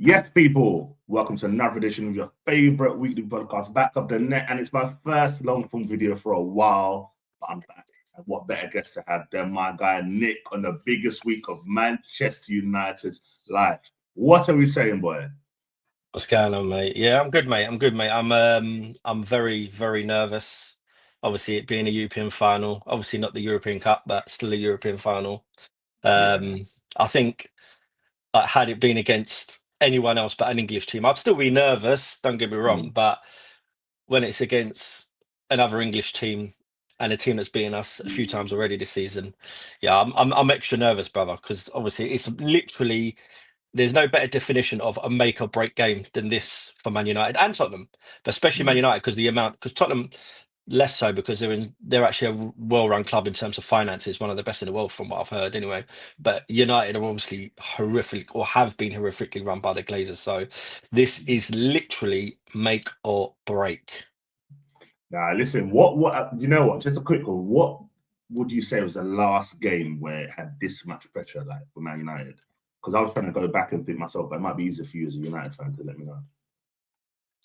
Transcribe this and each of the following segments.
Yes, people, welcome to another edition of your favorite weekly podcast, Back of the Net, and it's my first long-form video for a while, but I'm back. And what better guest to have than my guy Nick on the biggest week of Manchester United's life. What are we saying, boy? What's going on, mate? Yeah, I'm good, mate. I'm very, very nervous. Obviously, it being a European final, obviously not the European Cup, but still a European final. Yeah. I think had it been against anyone else but an English team, I'd still be nervous, don't get me wrong, but when it's against another English team and a team that's beaten us a few times already this season, yeah, I'm extra nervous, brother, because obviously it's literally there's no better definition of a make or break game than this for Man United and Tottenham, but especially Man United because Tottenham less so because they're actually a well-run club in terms of finances, one of the best in the world from what I've heard anyway. But United are obviously horrific or have been horrifically run by the Glazers, so this is literally make or break. Now, listen, what you know what? Just a quick one. What would you say was the last game where it had this much pressure, like for Man United? Because I was trying to go back and think myself, but it might be easier for you as a United fan to let me know.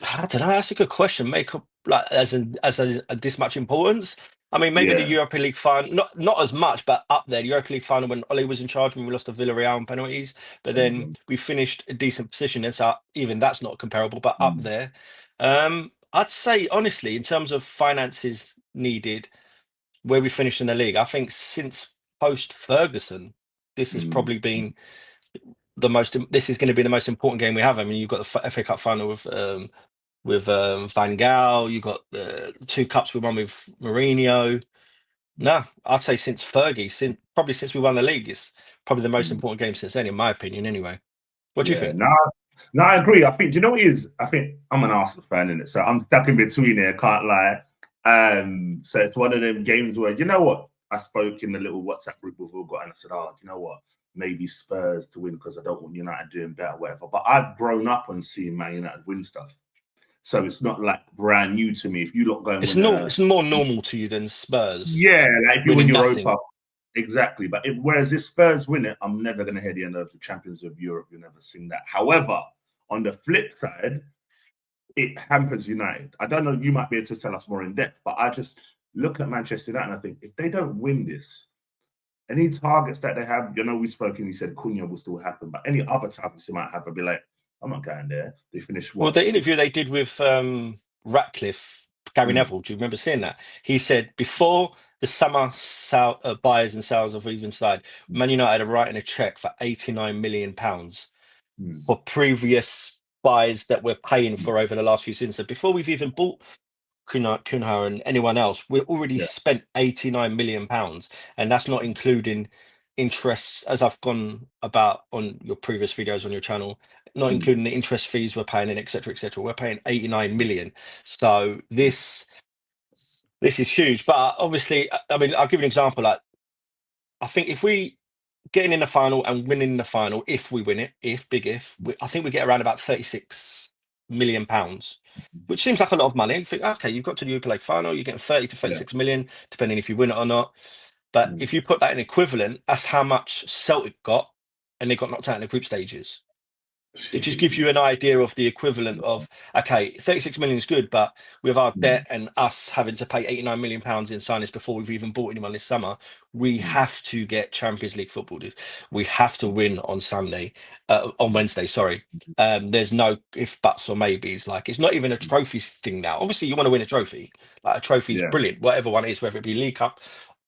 I don't know. That's a good question. Make up like as this much importance. I mean, maybe the Yeah. Europa League final, not as much, but up there. The Europa League final when Ole was in charge, when we lost to Villarreal on penalties, but then we finished a decent position. It's even that's not comparable, but up there. I'd say honestly, in terms of finances needed, where we finished in the league, I think since post Ferguson, this has probably been the most. This is going to be the most important game we have. I mean, you've got the FA Cup final with Van Gaal. You got the two cups we won with Mourinho. No, I'd say since Fergie, since we won the league, it's probably the most important game since then, in my opinion. Anyway, what do you think? No, I agree. I think, do you know what it is? I think I'm an Arsenal fan in it, so I'm stuck in between here. Can't lie. So it's one of them games where, you know what? I spoke in the little WhatsApp group we've all got, and I said, "Oh, do you know what? Maybe Spurs to win because I don't want United doing better, whatever." But I've grown up on seeing Man United win stuff. So it's not like brand new to me. If you lot go and win It's more normal to you than Spurs. yeah, like if you win winning Europa, nothing. exactly. But whereas if Spurs win it, I'm never going to hear the end of the Champions of Europe. You'll never sing that. However, on the flip side, it hampers United. I don't know. You might be able to tell us more in depth, but I just look at Manchester United and I think if they don't win this, any targets that they have, you know, we spoke and you said Cunha will still happen, but any other targets they might have, I'd be like, I'm not going there. They finished what? Well, the interview they did with Ratcliffe, Gary Neville, do you remember seeing that? He said before the summer buyers and sales of even side, Man United are writing a check for £89 million for previous buys that we're paying for over the last few seasons. So before we've even bought Cunha and anyone else, we've already spent £89 million, and that's not including interests, as I've gone about on your previous videos on your channel, not including the interest fees we're paying and etc. etc. We're paying 89 million. So this is huge. But obviously, I mean, I'll give you an example. Like, I think if we getting in the final and winning the final, if we win it, I think we get around about 36 million pounds, which seems like a lot of money. You think, okay, you've got to the Europa League final, you're getting 30 to 36 million, depending if you win it or not. But if you put that in equivalent, that's how much Celtic got, and they got knocked out in the group stages. It just gives you an idea of the equivalent of, okay, 36 million is good, but with our debt and us having to pay 89 million pounds in signings before we've even bought anyone this summer, we have to get Champions League football. We have to win on Wednesday, sorry. There's no if, buts or maybes. Like, it's not even a trophy thing now. Obviously, you want to win a trophy. Like, a trophy is brilliant, whatever one is, whether it be League Cup,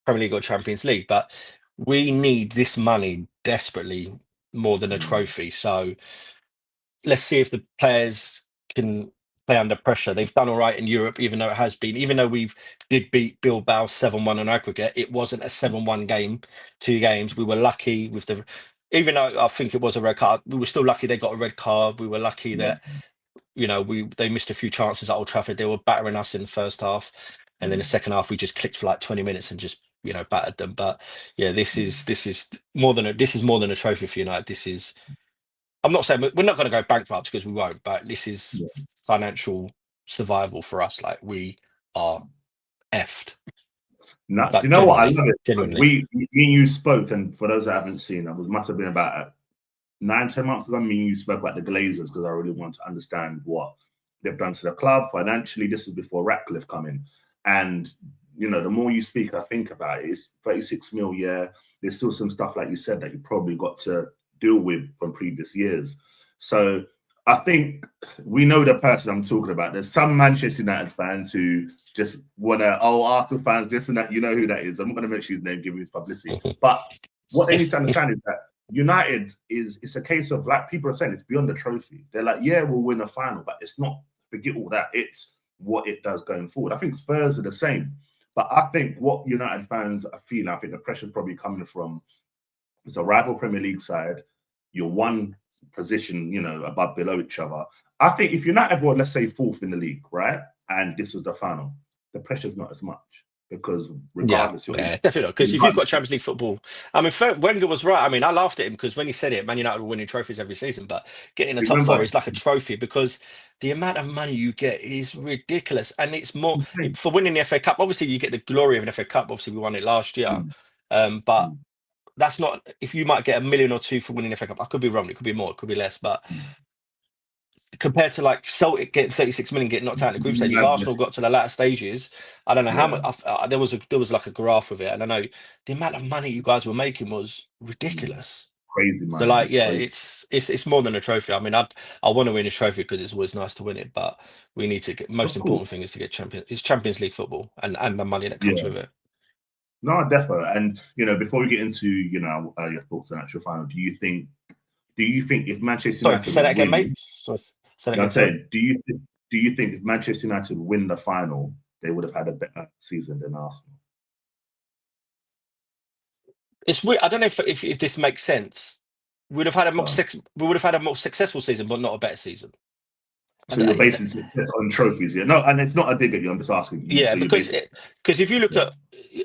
Premier League or Champions League. But we need this money desperately more than a trophy. So let's see if the players can play under pressure. They've done all right in Europe, even though we did beat Bilbao 7-1 on aggregate. It wasn't a 7-1 game, 2 games. We were lucky with even though I think it was a red card, we were still lucky they got a red card. We were lucky that, you know, they missed a few chances at Old Trafford. They were battering us in the first half. And then the second half, we just clicked for like 20 minutes and just, you know, battered them. But yeah, this is more than a trophy for United. I'm not saying we're not going to go bankrupt because we won't, but this is financial survival for us. Like, we are effed. No, Like, do you know what? I love it. Genuinely. Me and you spoke, and for those that haven't seen, it must have been about 9, 10 months ago, I mean, you spoke about the Glazers because I really want to understand what they've done to the club financially. This is before Ratcliffe come in. And, you know, the more you speak, I think about it, it's 36 mil, yeah. There's still some stuff, like you said, that you probably got to deal with from previous years. So I think we know the person I'm talking about. There's some Manchester United fans who just want to, Arsenal fans, this and that. You know who that is. I'm not going to mention his name, giving his publicity. But what they need to understand is that United it's a case of, like people are saying, it's beyond the trophy. They're like, yeah, we'll win a final, but it's not, forget all that. It's what it does going forward. I think Spurs are the same. But I think what United fans are feeling, I think the pressure's probably coming from, it's a rival Premier League side. You're one position, you know, above, below each other. I think if United were, let's say, fourth in the league, right, and this was the final, the pressure's not as much. Because regardless, definitely not. Because if you've got Champions League football, I mean, Wenger was right. I mean, I laughed at him because when he said it, Man United were winning trophies every season, but getting a top four is like a trophy because the amount of money you get is ridiculous, and it's more for winning the FA Cup. Obviously, you get the glory of an FA Cup. Obviously, we won it last year, but that's not. If you might get $1 million or $2 million for winning the FA Cup, I could be wrong. It could be more. It could be less, but. Compared to like Celtic getting 36 million, getting knocked out in the group stages, Arsenal got to the latter stages. I don't know how much. There was like a graph of it, and I know the amount of money you guys were making was ridiculous. Crazy money. So like, it's more than a trophy. I mean, I want to win a trophy because it's always nice to win it, but we need to get. Most important thing is to get Champions League football and the money that comes with it. No, definitely. And you know, before we get into your thoughts on actual final, do you think if Manchester United say that again, mate? Do you think if Manchester United win the final, they would have had a better season than Arsenal? It's weird. I don't know if this makes sense. We would have had a more successful season, but not a better season. So you're basing success on trophies, yeah? No, and it's not a dig at you. I'm just asking you. Yeah, so because if you look at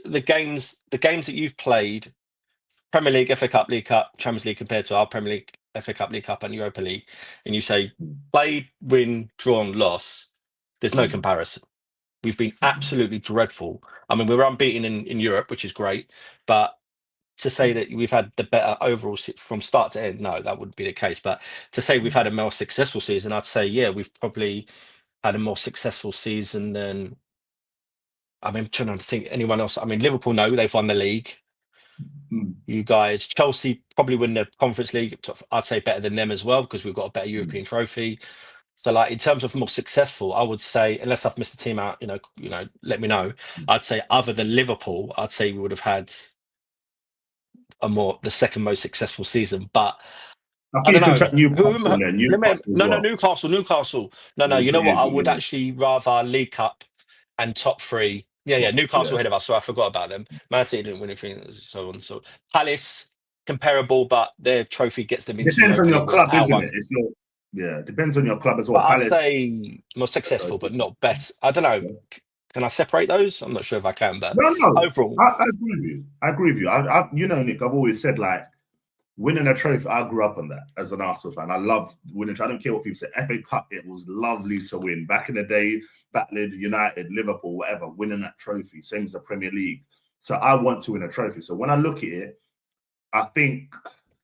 the games that you've played, Premier League, FA Cup, League Cup, Champions League compared to our Premier League, FA Cup, League Cup, and Europa League, and you say played, win, drawn, loss, there's no comparison. We've been absolutely dreadful. I mean, we're unbeaten in Europe, which is great, but to say that we've had the better overall from start to end, no, that wouldn't be the case. But to say we've had a more successful season, I'd say, yeah, we've probably had a more successful season than. I mean, I'm trying to think anyone else. I mean, Liverpool, no, they've won the league. You guys, Chelsea probably win the Conference League. I'd say better than them as well because we've got a better European trophy. So, like in terms of more successful, I would say, unless I've missed a team out, let me know. I'd say other than Liverpool, I'd say we would have had the second most successful season. But I don't know. Newcastle. No. You know what? I would actually rather League Cup and top three. Yeah, Newcastle ahead of us, so I forgot about them. Man City didn't win anything, so on. So Palace, comparable, but their trophy gets them into. Depends on your club, isn't it? Depends on your club as well. But I'd say more successful, but not better. I don't know. Can I separate those? I'm not sure if I can, but no. Overall, I agree with you. Nick, I've always said like winning a trophy. I grew up on that as an Arsenal fan. I loved winning. I don't care what people say. FA Cup, it was lovely to win back in the day. Battling United, Liverpool, whatever, winning that trophy. Same as the Premier League. So I want to win a trophy. So when I look at it, I think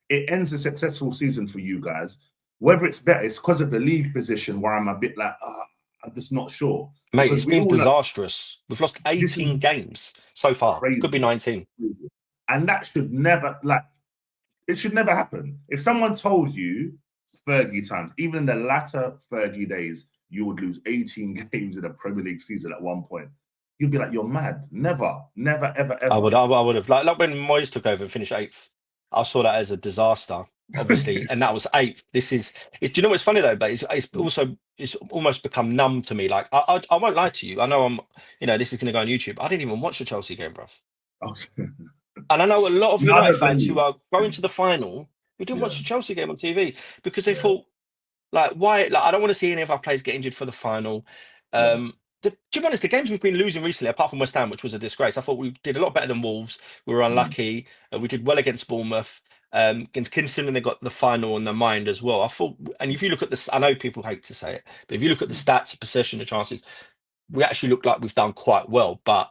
it ends a successful season for you guys. Whether it's better, it's because of the league position where I'm a bit like, I'm just not sure. Mate, it's been disastrous. We've lost 18 games so far. Crazy. Could be 19. Crazy. And that should never, it should never happen. If someone told you Fergie times, even in the latter Fergie days, you would lose 18 games in a Premier League season at one point, you'd be like, you're mad. Never, ever. I would have. Like when Moyes took over and finished 8th, I saw that as a disaster, obviously, and that was 8th. Do you know what's funny though? But it's almost become numb to me. Like I won't lie to you. I know this is going to go on YouTube. I didn't even watch the Chelsea game, bruv. And I know a lot of United fans who are going to the final who didn't watch the Chelsea game on TV because they thought, like, why? Like, I don't want to see any of our players get injured for the final. To be honest, the games we've been losing recently, apart from West Ham, which was a disgrace, I thought we did a lot better than Wolves. We were unlucky. We did well against Bournemouth. Against Kingston, and they got the final on their mind as well. I thought, and if you look at this, I know people hate to say it, but if you look at the stats, possession, the chances, we actually look like we've done quite well. But,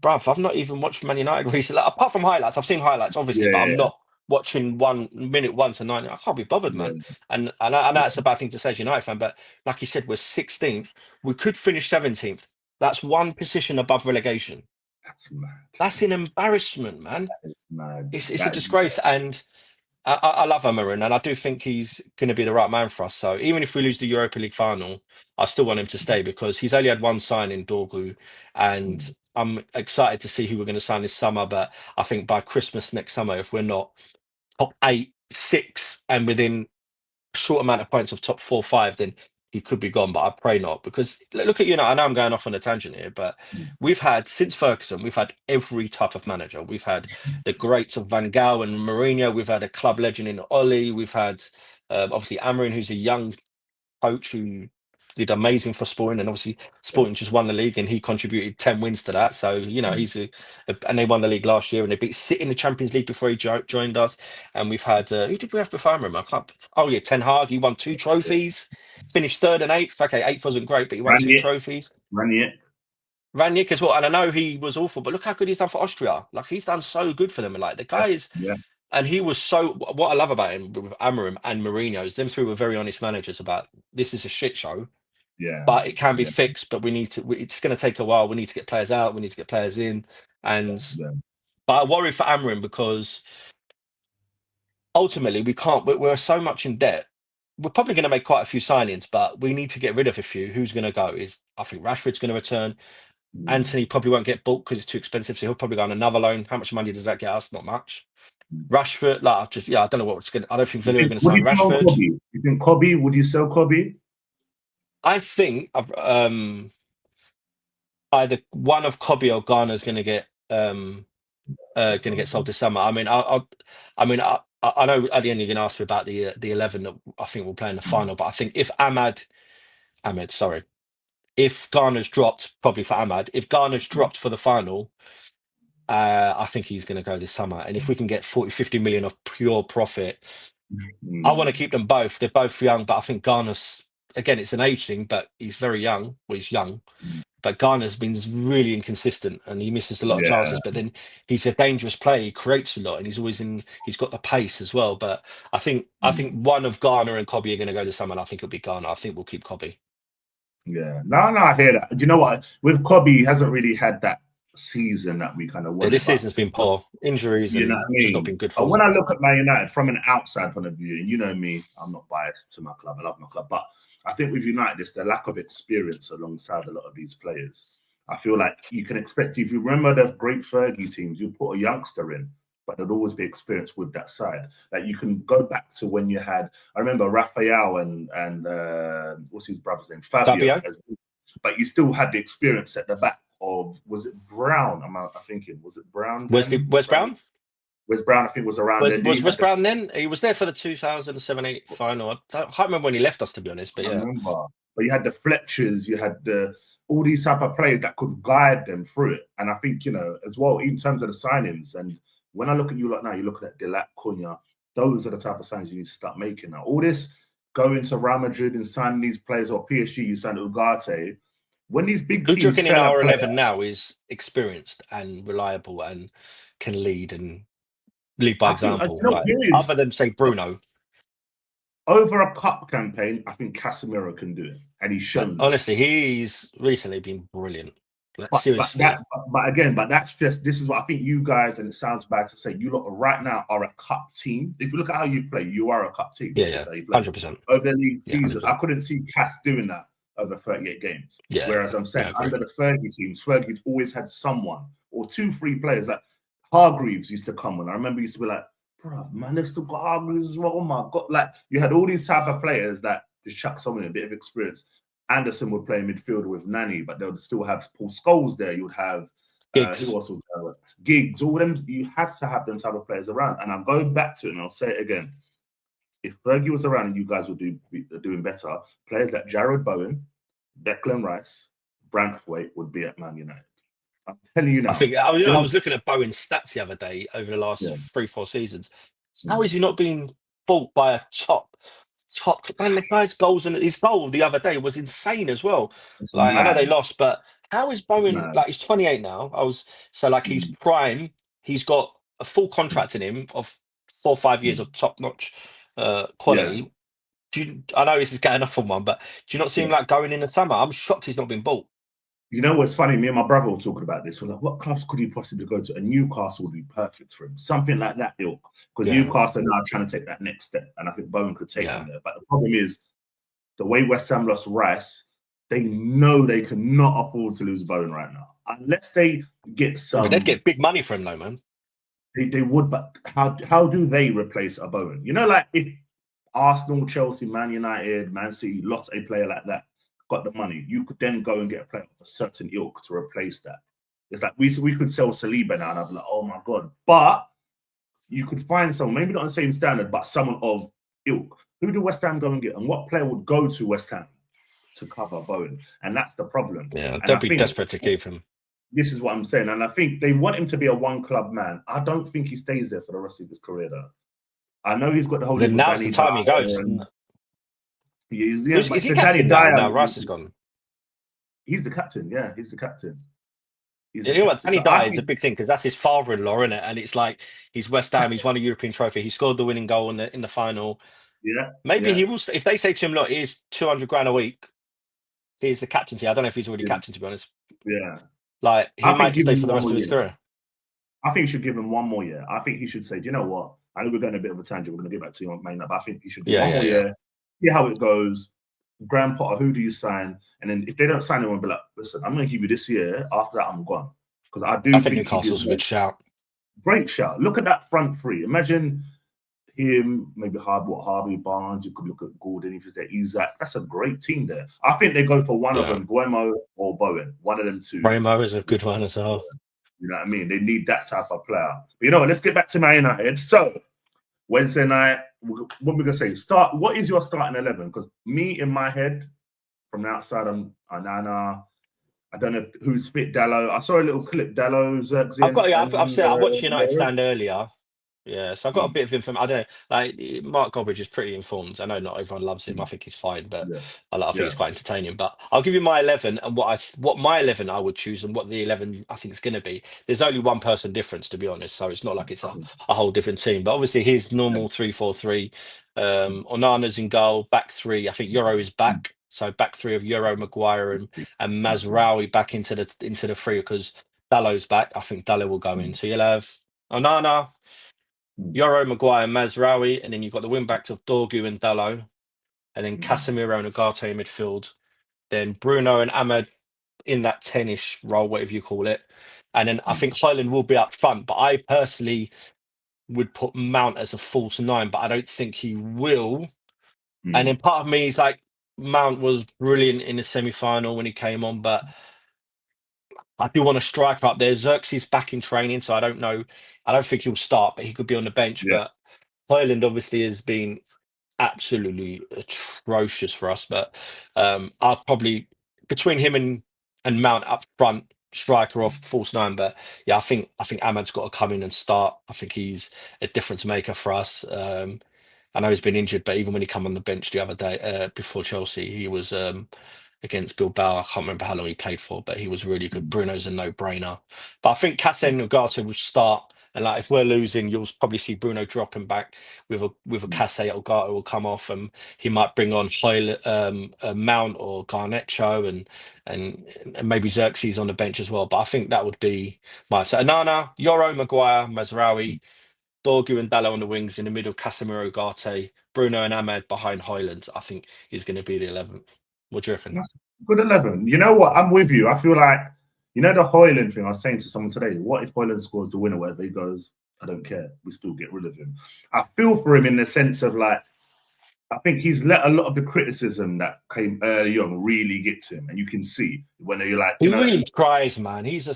bruv, I've not even watched Man United recently. Apart from highlights, I've seen highlights, obviously, but I'm not watching 1 minute 1 to 90. I can't be bothered, yeah, man. And I know it's a bad thing to say as a United fan, but like you said, we're 16th. We could finish 17th. That's one position above relegation. that's mad. That's an embarrassment, man. It's mad. It's a That is disgrace, and I love Amarin, and I do think he's going to be the right man for us. So even if we lose the Europa League final, I still want him to stay because he's only had one sign in Dorgu, and mad. I'm excited to see who we're going to sign this summer. But I think by Christmas next summer, if we're not top 8, 6, and within a short amount of points of top 4, 5, then he could be gone. But I pray not, because look at, I know I'm going off on a tangent here, but we've had, since Ferguson, we've had every type of manager. We've had the greats of Van Gaal and Mourinho. We've had a club legend in Oli. We've had obviously Amarin, who's a young coach who did amazing for Sporting, and obviously Sporting just won the league, and he contributed 10 wins to that. So he's and they won the league last year, and they beat City in the Champions League before he joined us. And we've had who did we have before him? I can't. Oh yeah, Ten Hag. He won 2 trophies, finished third and eighth. Okay, eighth wasn't great, but he won 2 Ranić, trophies. Ranić. Ranić as well, and I know he was awful, but look how good he's done for Austria. Like, he's done so good for them, and like the guy is. Yeah, And he was so. What I love about him with Amarim and Mourinho is them three were very honest managers about this is a shit show, yeah, but it can be yeah, fixed. But we need to. It's going to take a while. We need to get players out. We need to get players in. And yeah. but I worry for Amarim because ultimately we can't. We're so much in debt. We're probably going to make quite a few signings, but we need to get rid of a few. Who's going to go? I think Rashford's going to return. Anthony probably won't get bought because it's too expensive, so he'll probably go on another loan. How much money does that get us? Not much. Rashford, like, I don't know what it's going to. I don't think Villa are going to What do sign you think on Rashford. Kobe? You think Kobe? Would you sell Kobe? I think either one of Kobe or Ghana is going to get That's what I'm sold saying. this summer. I know at the end you're going to ask me about the 11 that I think will play in the final, but I think if sorry, if Ghana's dropped, probably for Ahmad, if Ghana's dropped for the final, I think he's going to go this summer. And if we can get 40, 50 million of pure profit, I want to keep them both. They're both young, but I think Garner's, again, it's an age thing, but he's very young. Well, he's young, but Garner's been really inconsistent and he misses a lot of Yeah, chances. But then he's a dangerous player. He creates a lot, and he's got the pace as well. But I think one of Garner and Kobe are going to go this summer, and I think it'll be Garner. I think we'll keep Kobe. yeah. No, I hear that. Do you know what? With Kobe, he hasn't really had that season that we kind of Yeah, wanted. this season's been poor. Injuries You know and what I just not mean? been good But for when him. I look at Man United from an outside point of view, and you know me, I'm not biased to my club. I love my club, but I think with United, it's the lack of experience alongside a lot of these players. I feel like you can expect, if you remember the great Fergie teams, you put a youngster in, but there'd always be experience with that side. Like, you can go back to when you had, I remember Raphael and what's his brother's name, Fabio, Fabio? but you still had the experience at the back of, was it Brown? I'm thinking, was it Brown then? Where's Brown? Where's Brown? I think was around Was then. was West Brown then? He was there for the 2007-8 final. I can't remember when he left us, to be honest. But I yeah, remember. But you had the Fletchers, you had all these type of players that could guide them through it. And I think, as well, in terms of the signings, and when I look at you like now, you're looking at Delap, Cunha, those are the type of signings you need to start making now. All this going to Real Madrid and signing these players, or PSG, you sign Ugarte. When these big who do you teams reckon in sell a our player, 11 now is experienced and reliable and can lead by I think, example? you know, Like, there is, other than say Bruno. over a cup campaign, I think Casemiro can do it. And he's But shown that. honestly, he's recently been brilliant. Like, But seriously. that's just, this is what I think you guys, and it sounds bad to say, you lot right now are a cup team. If you look at how you play, you are a cup team. Yeah, That's yeah. just how you play. 100%. Over the league Yeah, season, I 100%. couldn't see Cass doing that over 38 games. Yeah, Whereas yeah. I'm saying, I agree. under the Fergie teams, Fergie's always had someone or 2, 3 players. Like Hargreaves used to come on. I remember he used to be like, bro, man, they've still got Hargreaves as well. Oh my God. Like, you had all these type of players that just chuck someone in a bit of experience. Anderson would play midfield with Nani, but they would still have Paul Scholes there. You would have Gigs. who else would Giggs, all them. You have to have them type of players around. And I'm going back to it, and I'll say it again. If Fergie was around and you guys would be doing better, players like Jared Bowen, Declan Rice, Branthwaite would be at Man United. I'm telling you I now. think I was looking at Bowen's stats the other day over the last Yeah. 3-4 seasons. How is he not being bought by a top? Man, the guy's goals, and his goal the other day was insane as well. It's Like, I know they mad. lost, but how is Bowen, Mad. like, he's 28 now? He's prime. He's got a full contract in him of 4 or 5 years of top-notch quality. I know this is getting off on one, but do you not see him like going in the summer? I'm shocked he's not been bought. You know what's funny? Me and my brother were talking about this. We're like, what clubs could he possibly go to? And Newcastle would be perfect for him. Something like that ilk. Because Newcastle are now trying to take that next step. And I think Bowen could take him there. But the problem is, the way West Ham lost Rice, they know they cannot afford to lose Bowen right now. Unless they get some... But they'd get big money for him though, man. They would, but how do they replace a Bowen? You know, like if Arsenal, Chelsea, Man United, Man City lost a player like that, got the money, you could then go and get a player of a certain ilk to replace that. It's like we could sell Saliba now, and I'd be like, oh my god. But you could find someone, maybe not on the same standard, but someone of ilk. Who do West Ham go and get? And what player would go to West Ham to cover Bowen? And that's the problem. Yeah, they'll be desperate to keep him. This is what I'm saying. And I think they want him to be a one-club man. I don't think he stays there for the rest of his career, though. I know he's got the whole... Then now's the time he goes. Is he captain now? Rice is gone. He's the captain, yeah. He's the captain. Danny Dyer is a big thing because that's his father-in-law, isn't it? And it's like he's West Ham. He's won a European trophy. He scored the winning goal in the final. Yeah, maybe he will. If they say to him, "Look, here's $200,000 a week. Here's the captaincy." I don't know if he's already captain, to be honest. Yeah, like he might stay for the rest of his career. I think you should give him one more year. I think he should say, "Do you know what? I know we're going a bit of a tangent. We're going to get back to you on main up. I think he should do one more year. See how it goes. Graham Potter, who do you sign? And then if they don't sign him, I'll be like, listen, I'm going to give you this year. After that, I'm gone. Because I think Newcastle's a good shout. Great shout. Look at that front three. Imagine him, maybe Harvey Barnes. You could look at Gordon if he's there. Isaac. That's a great team there. I think they go for one of them, Buemo or Bowen. One of them two. Buemo is a good one as well. You know what I mean? They need that type of player. But you know what? Let's get back to Man United. So, Wednesday night, what we're going to say? What is your starting 11? Because me, in my head, from the outside, I'm Anana. I don't know who's fit. Dallo. I saw a little clip. Dallo's. I watched United stand earlier. Yeah, so I've got a bit of information. I don't know. Like Mark Goldbridge is pretty informed. I know not everyone loves him. I think he's fine, but I think he's quite entertaining. But I'll give you my 11 and what my 11 I would choose and what the 11 I think is going to be. There's only one person difference, to be honest. So it's not like it's a whole different team. But obviously his normal 3-4-3. Onana's in goal. Back three. I think Euro is back. So back three of Euro, Maguire, and Mazraoui back into the three because Dallo's back. I think Dallo will go in. So you'll have Onana, Euro, Maguire, Mazraoui, and then you've got the wing backs of Dorgu and Dallo, and then Casemiro and Ugarte in midfield. Then Bruno and Ahmed in that 10-ish role, whatever you call it. And then I think Højlund will be up front, but I personally would put Mount as a false 9, but I don't think he will. And then part of me is like, Mount was brilliant in the semi-final when he came on, but I do want a striker up there. Xerxes back in training, so I don't know. I don't think he'll start, but he could be on the bench. But Højlund obviously has been absolutely atrocious for us. But I'll probably, between him and Mount up front, striker off false 9. But yeah, I think Ahmad's got to come in and start. I think he's a difference maker for us. I know he's been injured, but even when he came on the bench the other day before Chelsea, he was against Bilbao. I can't remember how long he played for, but he was really good. Bruno's a no-brainer. But I think Casse and Ugarte will start. And like if we're losing, you'll probably see Bruno dropping back with a Casse. Ugarte will come off, and he might bring on Mount or Garnacho and maybe Xerxes on the bench as well. But I think that would be my... So Onana, Euro, Maguire, Mazraoui, Dorgu and Dallo on the wings, in the middle, Casemiro, Ugarte, Bruno and Ahmed behind Højlund. I think is going to be the 11th. What do you reckon? That's a good 11. You know what? I'm with you. I feel like, you know, the Højlund thing, I was saying to someone today, what if Højlund scores the winner, whatever he goes, I don't care. We still get rid of him. I feel for him in the sense of like, I think he's let a lot of the criticism that came early on really get to him. And you can see when you're like, he really tries, man. He's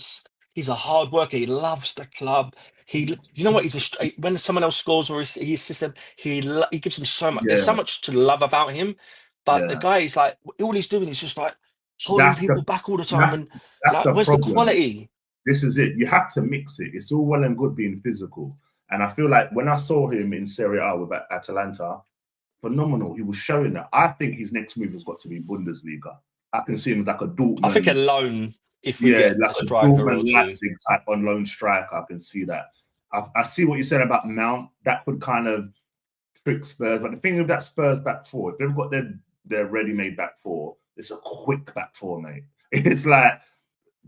a hard worker. He loves the club. You know what? When someone else scores or he assists them, he gives them so much. There's so much to love about him. But the guy is like, all he's doing is just like holding people back all the time. And like, where's the quality? This is it. You have to mix it. It's all well and good being physical. And I feel like when I saw him in Serie A with Atalanta, phenomenal. He was showing that. I think his next move has got to be Bundesliga. I can see him as like a Dortmund. I think a loan. If we get like a striker or two. Leipzig type on loan striker, I can see that. I see what you said about Mount. That could kind of trick Spurs. But the thing with that Spurs back four, if they've got their ready-made back four, it's a quick back four, mate. It's like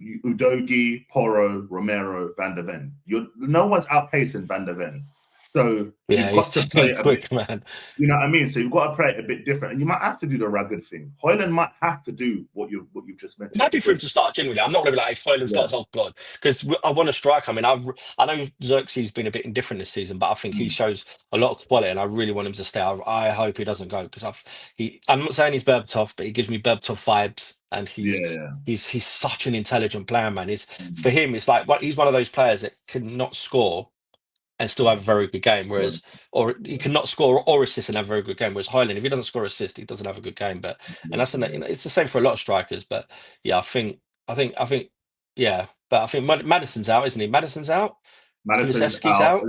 Udogie, Porro, Romero, Van der Ven. No one's outpacing Van der Ven. So Yeah, you've got he's to play too a quick, bit, man. you know what I mean? So you've got to play it a bit different. And you might have to do the rugged thing. Højlund might have to do what you've just I'm mentioned. happy for him to start, genuinely. I'm not going to be like, if Højlund starts, oh, God. Because I want a striker. I mean, I know Xerxes been a bit indifferent this season, but I think he shows a lot of quality, and I really want him to stay. I hope he doesn't go, because I'm not saying he's Berbatov, but he gives me Berbatov vibes, and he's such an intelligent player, man. For him, it's like he's one of those players that cannot score and still have a very good game, or he cannot score or assist and have a very good game. Whereas Højlund, if he doesn't score or assist, he doesn't have a good game. And that's it's the same for a lot of strikers. But yeah, I think, yeah. But I think Maddison's out, isn't he? Maddison's out. Maddison's out.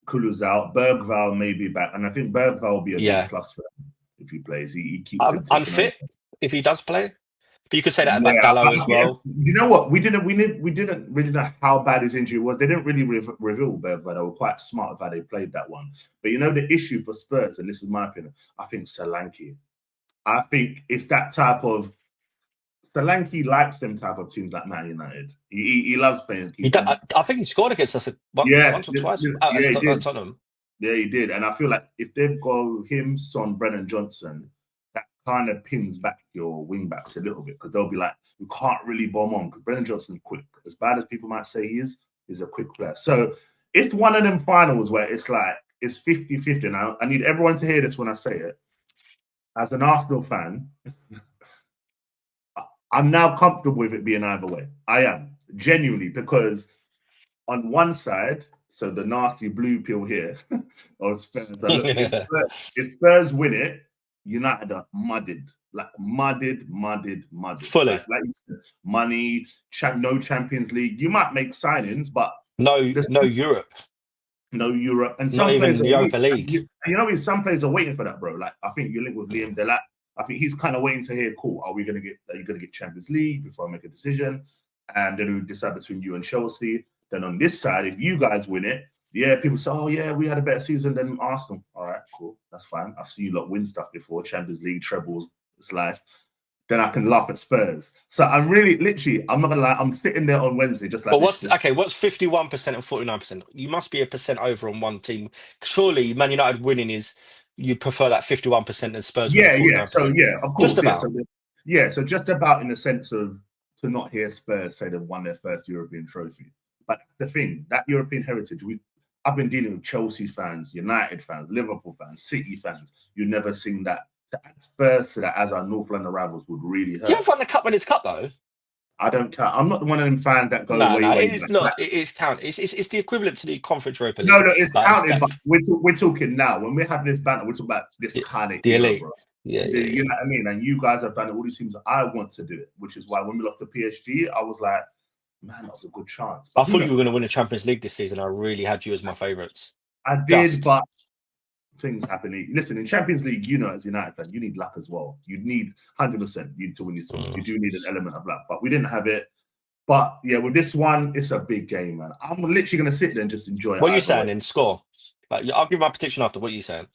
Kulu's out. Bergvall may be back, and I think Bergvall will be a big plus for him if he plays. He keeps unfit if he does play. But you could say that about Gallo as well. You know what? We didn't really know how bad his injury was. They didn't really reveal Bergvall. They were quite smart of how they played that one. But you know the issue for Spurs, and this is my opinion, I think Solanke. I think it's that type of Solanke likes them type of teams like Man United. He loves playing. I think he scored against us once or twice at Tottenham. Yeah, he did. And I feel like if they've got him, Son, Brennan Johnson, that kind of pins back your wing backs a little bit, because they'll be like, we can't really bomb on, because Brennan Johnson's quick. As bad as people might say he is, he's a quick player. So it's one of them finals where it's like, it's 50-50. Now, I need everyone to hear this when I say it. As an Arsenal fan, I'm now comfortable with it being either way. I am, genuinely, because on one side, so the nasty blue pill here, or Spurs, if Spurs win it, United are mudded. Fully. Like you said, money, no Champions League. You might make signings, but no Europe. No Europe. And not even the Europa League. You know, some players are waiting for that, bro. Like, I think you're linked with Liam Delap. I think he's kind of waiting to hear, cool, are you going to get Champions League before I make a decision? And then we decide between you and Chelsea. Then on this side, if you guys win it, yeah, people say, oh, yeah, we had a better season than Arsenal. All right, cool. That's fine. I've seen you lot win stuff before, Champions League, trebles, it's life. Then I can laugh at Spurs. So I'm really, literally, I'm not going to lie, I'm sitting there on Wednesday just like But what's 51% and 49%? You must be a percent over on one team. Surely Man United winning is, you prefer that 51% than Spurs winning 49%. Yeah. So, yeah, of course. Just about. So just about in the sense of to not hear Spurs say they've won their first European trophy. But the thing, that European heritage, I've been dealing with Chelsea fans, United fans, Liverpool fans, City fans. You never seen that. To add Spurs to that as our North London rivals would really hurt. You haven't won the cup when it's cup, though. I don't count. I'm not one of them fans that go No, it is not. It is count. It's the equivalent to the Conference Europa League. No, it's counted. But we're talking now. When we're having this banter, we're talking about this kind of the elite. Bro. Yeah, you know what I mean. And you guys have done it. All these teams. I want to do it, which is why when we lost to PSG, I was like, man, that's a good chance. I thought you were going to win a Champions League this season. I really had you as my favourites. I did, but things happen. Listen, in Champions League, you know, as a United fan, you need luck as well. You need 100% to win these tournaments. You do need an element of luck, but we didn't have it. But yeah, with this one, it's a big game, man. I'm literally going to sit there and just enjoy it. What are you saying in score? Like, I'll give my prediction after. What are you saying?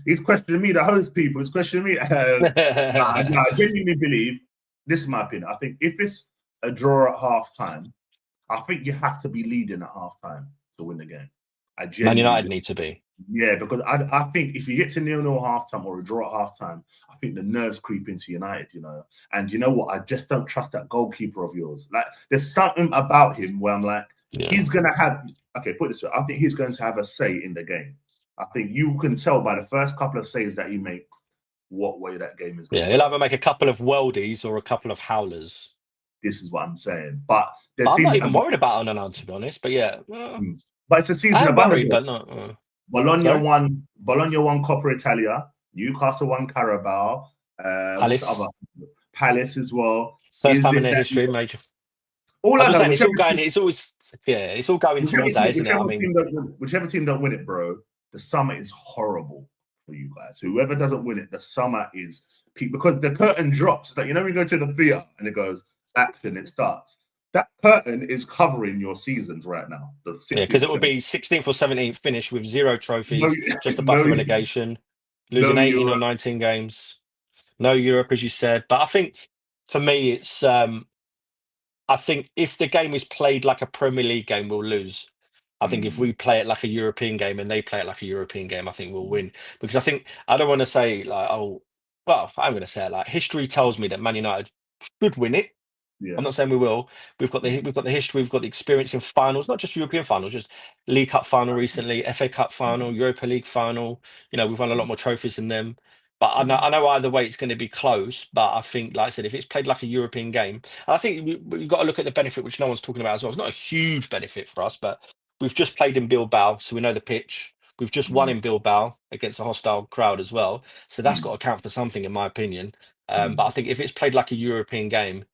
He's questioning me, the host people. He's questioning me. I genuinely believe, this is my opinion. I think if it's a draw at half-time, I think you have to be leading at half-time to win the game. Man United need to be. Yeah, because I think if you get to 0-0 half-time or a draw at half-time, I think the nerves creep into United, you know. And you know what? I just don't trust that goalkeeper of yours. Like, there's something about him where I'm like, he's going to have... Okay, put it this way. I think he's going to have a say in the game. I think you can tell by the first couple of saves that he makes what way that game is going. Yeah, he'll either make a couple of worldies or a couple of howlers. This is what I'm saying. But I'm not even worried about Onana, to be honest. But yeah. But it's a season I'm of worried, but not. Bologna won Coppa Italia. Newcastle won Carabao. Palace as well. First time in their history, major. All I know, it's all going. It's all going towards that, isn't it? Whichever team don't win it, bro, the summer is horrible for you guys. Whoever doesn't win it, the summer is peak, because the curtain drops. Like, you know, we go to the theater and it goes action, it starts. that curtain is covering your seasons right now. The Yeah, 16th because or it would 17th. be 16th or 17th finish with 0 No, trophies, just above no, the relegation, no losing 18 or Europe. 19 games, no Europe, as you said. But I think for me, it's I think if the game is played like a Premier League game, we'll lose. I think if Mm, we play it like a European game and they play it like a European game, I think we'll win. Because I think I don't want to say like, oh, well, I'm going to say it like history tells me that Man United should win it. I'm yeah. not saying we will. We've got the history, we've got the experience in finals, not just European finals, just League Cup final recently, FA Cup final, Europa League final. We've won a lot more trophies than them. But I know either way it's going to be close. But I think, like I said, if it's played like a European game, and I think we've got to look at the benefit, which no one's talking about as well. It's not a huge benefit for us, but we've just played in Bilbao, so we know the pitch. We've just won in Bilbao against a hostile crowd as well, so that's got to count for something, in my opinion. But I think if it's played like a European game,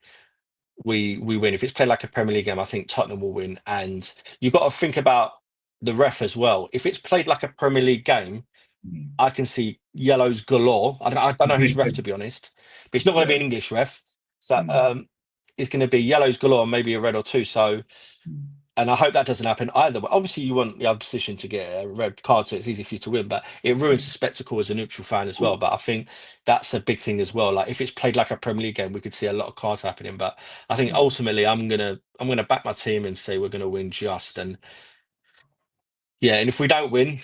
we win. If it's played like a Premier League game, I think Tottenham will win. And you've got to think about the ref as well. If it's played like a Premier League game, I can see yellows galore. I don't know who's ref, to be honest, but it's not going to Yeah. be an English ref. So it's going to be yellows galore, maybe a red or two. So, and I hope that doesn't happen either. But obviously, you want the opposition to get a red card, so it's easy for you to win. But it ruins the spectacle as a neutral fan as well. But I think that's a big thing as well. Like if it's played like a Premier League game, we could see a lot of cards happening. But I think ultimately, I'm gonna back my team and say we're gonna win just. And yeah, and if we don't win,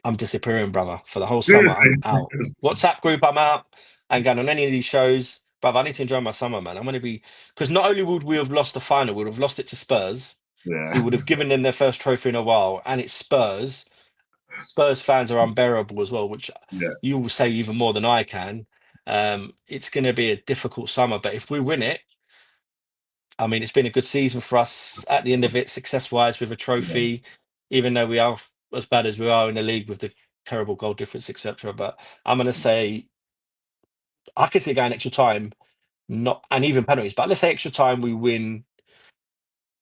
I'm disappearing, brother. For the whole summer, Seriously. I'm out. WhatsApp group, I'm out. And going on any of these shows, brother. I need to enjoy my summer, man. I'm going to be because not only would we have lost the final, we would have lost it to Spurs. So we Yeah. would have given them their first trophy in a while, and it's Spurs. Spurs fans are unbearable as well, which Yeah. you will say even more than I can. It's going to be a difficult summer, but if we win it, I mean, it's been a good season for us at the end of it, success-wise with a Yeah. trophy, even though we are as bad as we are in the league with the terrible goal difference, etc. But I'm going to say I could see it going extra time, not and even penalties. But let's say extra time, we win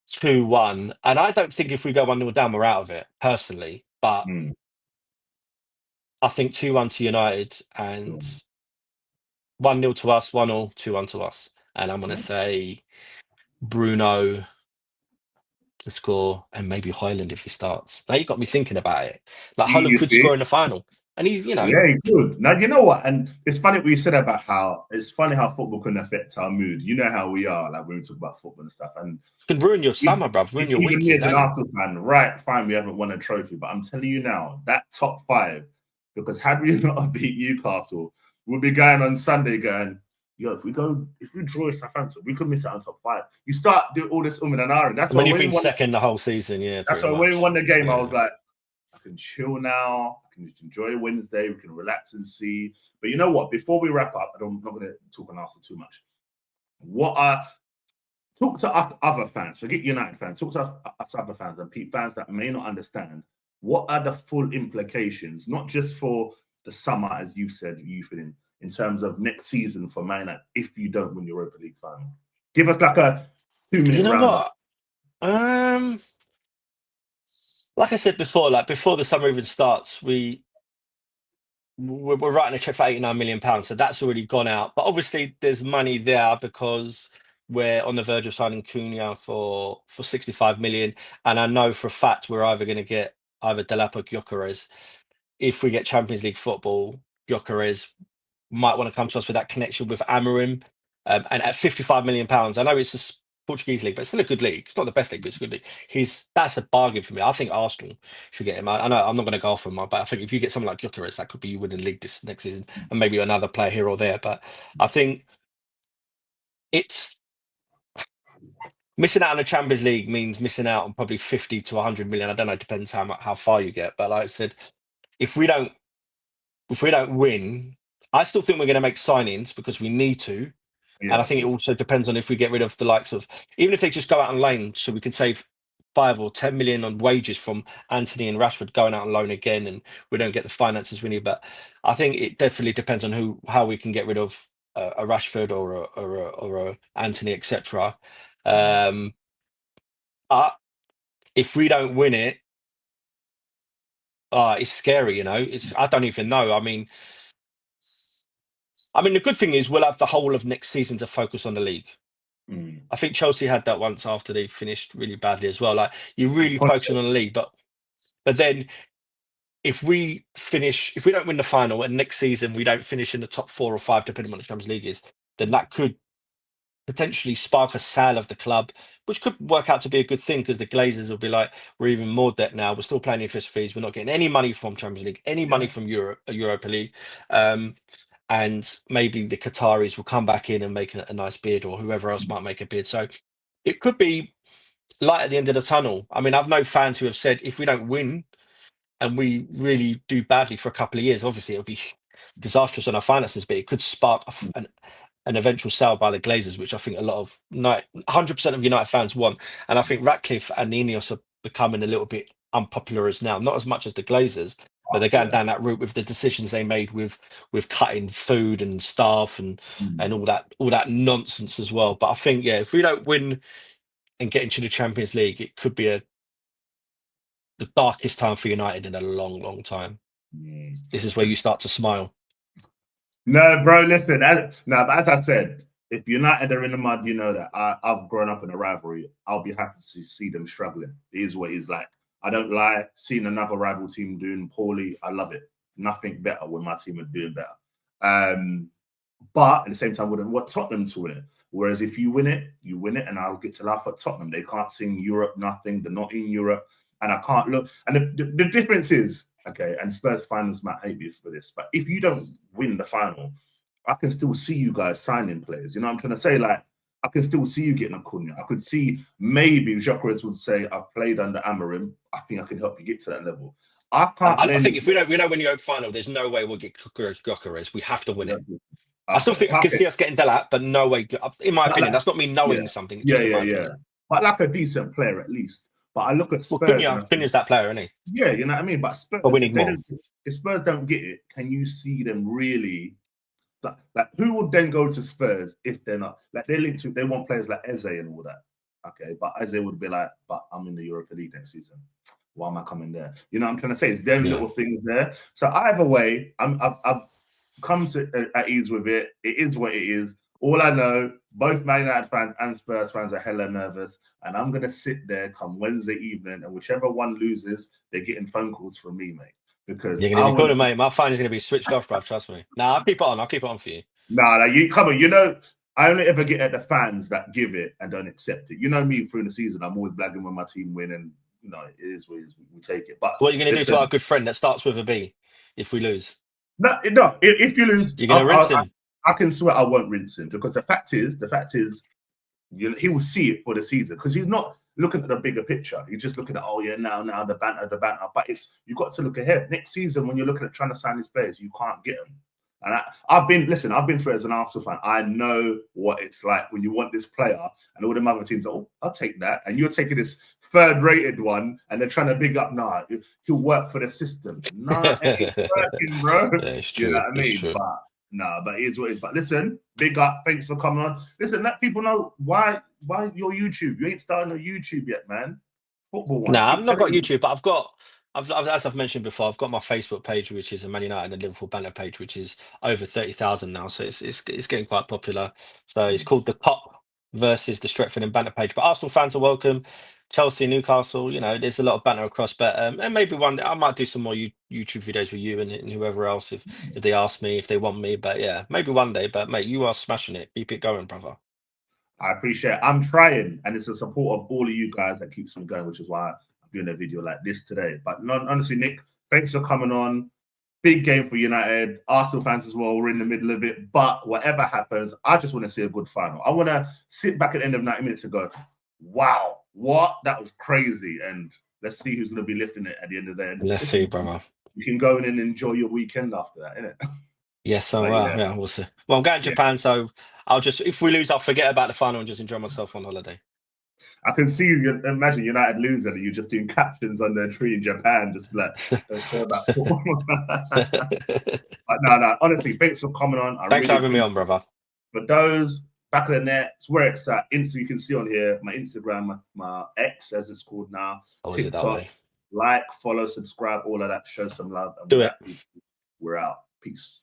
2-1, and I don't think if we go 1-0 down, we're out of it personally. But Mm. I think 2-1 to United and Mm. 1-0 to us, 1-0, 2-1 to us, and I'm going to Yeah. say Bruno to score, and maybe Highland if he starts. Now you got me thinking about it. Like Holland You could see? score in the final, and he's Yeah, he could. Now you know what, and it's funny what you said about how it's funny how football can affect our mood. You know how we are, like when we talk about football and stuff. And can ruin your summer, bruv, ruin your even week, me your as an day. Arsenal fan, right? Fine, we haven't won a trophy, but I'm telling you now, that top five, because had we not beat Newcastle, we'll be going on Sunday going, yo, if we draw Southampton, we could miss out on top five. You start doing all this and ahhing. That's And why when you've when we been won. second the whole season, yeah, That's pretty why when we much. won the game, I was Yeah. like, I can chill now. I can just enjoy Wednesday. We can relax and see. But you know what? Before we wrap up, I'm not going to talk on Arsenal too much. Talk to us other fans. Forget United fans. Talk to us other fans and fans that may not understand. What are the full implications, not just for the summer, as you said, in terms of next season for Man United if you don't win the Europa League final? Give us like a 2 minute You know roundup. what? Like I said before, like before the summer even starts, we're writing a check for £89 million, so that's already gone out. But obviously, there's money there because we're on the verge of signing Cunha for 65 million, and I know for a fact we're either going to get either Delap or Gyökeres. If we get Champions League football, Gyökeres might want to come to us with that connection with Amorim. And at £55 million, I know it's a Portuguese league, but it's still a good league. It's not the best league, but it's a good league. That's a bargain for me. I think Arsenal should get him. I know I'm not going to go off him, but I think if you get someone like Gyökeres, that could be you winning the league this next season, and maybe another player here or there. But I think it's missing out on the Champions League means missing out on probably 50 to 100 million. I don't know. It depends how far you get. But like I said, if we don't win, I still think we're going to make signings because we need to. And I Yeah. think it also depends on if we get rid of the likes of, even if they just go out on loan, so we can save 5 or 10 million on wages from Anthony and Rashford going out on loan again, and we don't get the finances we need. But I think it definitely depends on how we can get rid of a Rashford or a Anthony, etc. But if we don't win it, it's scary. I don't even know. I mean, the good thing is we'll have the whole of next season to focus on the league. I think Chelsea had that once after they finished really badly as well. Like, you're really focusing on the league, but then if we don't win the final and next season we don't finish in the top 4 or 5, depending on what the Champions League is, then that could potentially spark a sale of the club, which could work out to be a good thing because the Glazers will be like, we're even more debt now. We're still paying interest fees. We're not getting any money from Champions League, any money from Europa League. And maybe the Qataris will come back in and make a nice bid, or whoever else might make a bid. So it could be light at the end of the tunnel. I mean, I've known fans who have said, if we don't win and we really do badly for a couple of years, obviously it'll be disastrous on our finances, but it could spark an eventual sale by the Glazers, which I think a lot of 100% of United fans want. And I think Ratcliffe and the Ineos are becoming a little bit unpopular as now, not as much as the Glazers, but they're going down that route with the decisions they made with cutting food and staff and all that nonsense as well. But I think, if we don't win and get into the Champions League, it could be the darkest time for United in a long, long time. This is where you start to smile. No, bro, listen. But as I said, if United are in the mud, you know that I've grown up in a rivalry. I'll be happy to see them struggling. It is what it is. Like, I don't lie. Seeing another rival team doing poorly, I love it. Nothing better when my team are doing better. But at the same time, I wouldn't want Tottenham to win it. Whereas if you win it, and I'll get to laugh at Tottenham. They can't sing Europe, nothing. They're not in Europe. And I can't look. And the difference is, okay, and Spurs fans might hate me for this, but if you don't win the final, I can still see you guys signing players. You know what I'm trying to say? Like, I can still see you getting Acuna. I could see maybe Gyökeres would say, I've played under Amorim. I think I can help you get to that level. I think if we don't win the final, there's no way we'll get Gyökeres. We have to win it. I still think I can see us getting Delat, but no way. In my opinion, that's not me knowing something. It's just in my opinion. But like a decent player at least. But I look at Spurs. Cunha's that player, isn't he? Yeah, you know what I mean? But Spurs, if Spurs don't get it, can you see them really? Like, who would then go to Spurs if they're not? Like, they want players like Eze and all that. Okay, but Eze would be like, but I'm in the Europa League next season. Why am I coming there? You know what I'm trying to say? It's them little things there. So either way, I've come to at ease with it. It is what it is. All I know, both Man United fans and Spurs fans are hella nervous, and I'm gonna sit there come Wednesday evening, and whichever one loses, they're getting phone calls from me, mate. Because you're gonna be calling, mate. My phone is gonna be switched off, bro. Trust me. Nah, I'll keep it on. I'll keep it on for you. Nah, you come on. You know, I only ever get at the fans that give it and don't accept it. You know me through the season. I'm always blagging when my team win, and you know it is what it is. We take it. But so what are you gonna do to our good friend that starts with a B if we lose? No. If you lose, you're gonna rinse him. I can swear I won't rinse him because the fact is, he will see it for the season because he's not looking at the bigger picture. He's just looking at now the banter. But you've got to look ahead. Next season, when you're looking at trying to sign these players, you can't get them. And I've been through it as an Arsenal fan. I know what it's like when you want this player and all them other teams. Oh, I'll take that, and you're taking this third-rated one, and they're trying to big up. Nah, he'll work for the system. Nah, it ain't working, bro. It's true. You know what I mean? But it is what it is. But listen, big up. Thanks for coming on. Listen, let people know why your YouTube. You ain't starting a YouTube yet, man. Football one. Nah, I've not got YouTube, but as I've mentioned before, I've got my Facebook page, which is a Man United and Liverpool banner page, which is over 30,000 now. So it's getting quite popular. So it's called the Top versus the Stretford and banner page. But Arsenal fans are welcome. Chelsea, Newcastle, there's a lot of banter across. But and maybe one day I might do some more YouTube videos with you and whoever else if they ask me, if they want me. But yeah, maybe one day. But mate, you are smashing it. Keep it going, brother. I appreciate it. I'm trying, and it's the support of all of you guys that keeps me going, which is why I'm doing a video like this today. But honestly, Nick, thanks for coming on. Big game for United. Arsenal fans as well. We're in the middle of it. But whatever happens, I just want to see a good final. I want to sit back at the end of 90 minutes and go, wow, what? That was crazy. And let's see who's going to be lifting it at the end of the day. Let's see, brother. You can go in and enjoy your weekend after that, innit? Yes, so yeah, we'll see. Well, I'm going to Japan, so I'll just, if we lose, I'll forget about the final and just enjoy myself on holiday. I can see you. Imagine United losing and you're just doing captions under a tree in Japan, just like. But no. Honestly, thanks for coming on. Thanks for having me on, brother. For those back of the net, it's where it's at. You can see on here my Instagram, my X as it's called now. TikTok. Like, follow, subscribe, all of that. Show some love. And do it. We're out. Peace.